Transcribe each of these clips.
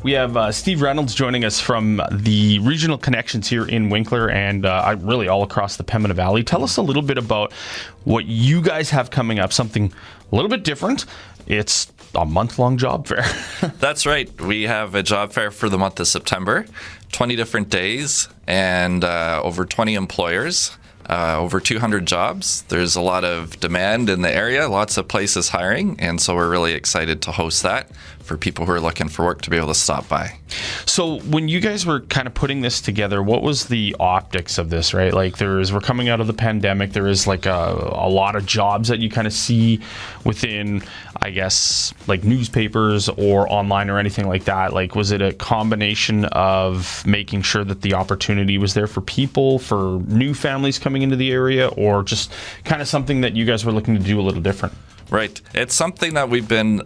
We have Steve Reynolds joining us from the Regional Connections here in Winkler and really all across the Pembina Valley. Tell us a little bit about what you guys have coming up, something a little bit different. It's a month-long job fair. That's right. We have a job fair for the month of September, 20 different days and over 20 employers. Over 200 jobs. There's a lot of demand in the area, lots of places hiring, and so we're really excited to host that for people who are looking for work to be able to stop by. So when you guys were kind of putting this together, what was the optics of this, right? Like we're coming out of the pandemic, there is like a lot of jobs that you kind of see within, I guess, like newspapers or online or anything like that. Like, was it a combination of making sure that the opportunity was there for people, for new families coming into the area, or just kind of something that you guys were looking to do a little different? Right. It's something that we've been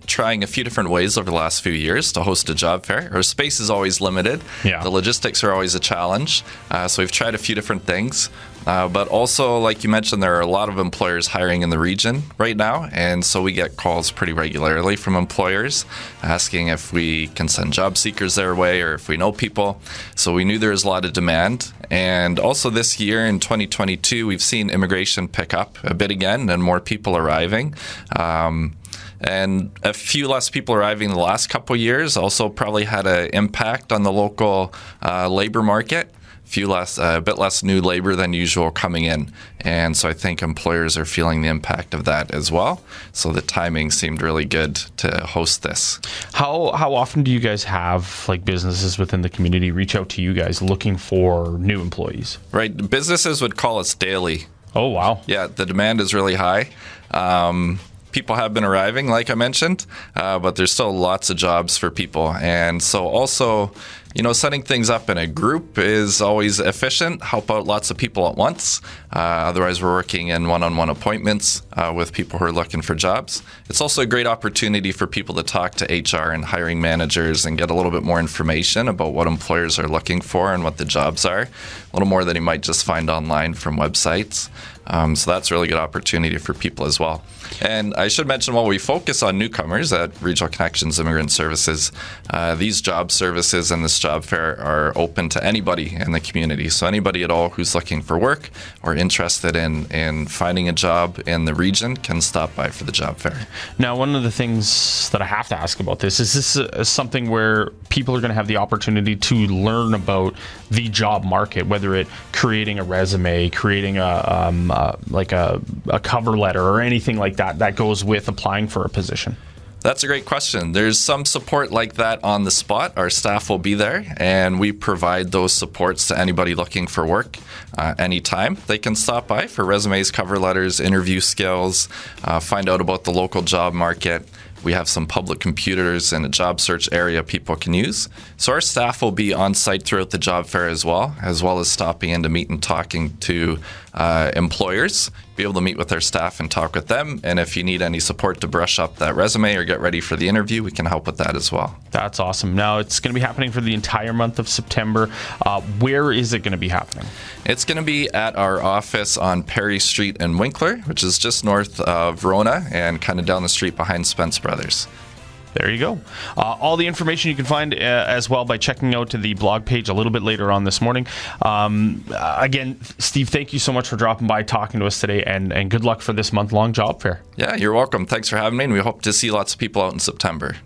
trying a few different ways over the last few years to host a job fair. Our space is always limited. Yeah. The logistics are always a challenge. So we've tried a few different things. But also, like you mentioned, there are a lot of employers hiring in the region right now. And so we get calls pretty regularly from employers asking if we can send job seekers their way or if we know people. So we knew there was a lot of demand. And also this year in 2022, we've seen immigration pick up a bit again and more people arriving. And a few less people arriving the last couple of years also probably had an impact on the local labor market. A bit less new labor than usual coming in. And so I think employers are feeling the impact of that as well. So the timing seemed really good to host this. How often do you guys have like businesses within the community reach out to you guys looking for new employees? Right. Businesses would call us daily. Oh, wow. Yeah, the demand is really high. People have been arriving, like I mentioned, but there's still lots of jobs for people. And so also, setting things up in a group is always efficient, help out lots of people at once. Otherwise, we're working in one-on-one appointments with people who are looking for jobs. It's also a great opportunity for people to talk to HR and hiring managers and get a little bit more information about what employers are looking for and what the jobs are, a little more than you might just find online from websites. So that's a really good opportunity for people as well. And I should mention, while we focus on newcomers at Regional Connections Immigrant Services, these job services and this job fair are open to anybody in the community. So anybody at all who's looking for work or interested in finding a job in the region can stop by for the job fair. Now, one of the things that I have to ask about this is something where people are going to have the opportunity to learn about the job market, whether it creating a resume, creating a cover letter or anything like that goes with applying for a position? That's a great question. There's some support like that on the spot. Our staff will be there, and we provide those supports to anybody looking for work anytime. They can stop by for resumes, cover letters, interview skills, find out about the local job market. We have some public computers in a job search area people can use. So our staff will be on site throughout the job fair as well as stopping in to meet and talking to employers, be able to meet with our staff and talk with them. And if you need any support to brush up that resume or get ready for the interview, we can help with that as well. That's awesome. Now, it's going to be happening for the entire month of September. Where is it going to be happening? It's going to be at our office on Perry Street in Winkler, which is just north of Verona and kind of down the street behind Spence Brothers. There you go. All the information you can find as well by checking out to the blog page a little bit later on this morning. Again, Steve, thank you so much for dropping by, talking to us today, and good luck for this month-long job fair. Yeah, you're welcome. Thanks for having me, and we hope to see lots of people out in September.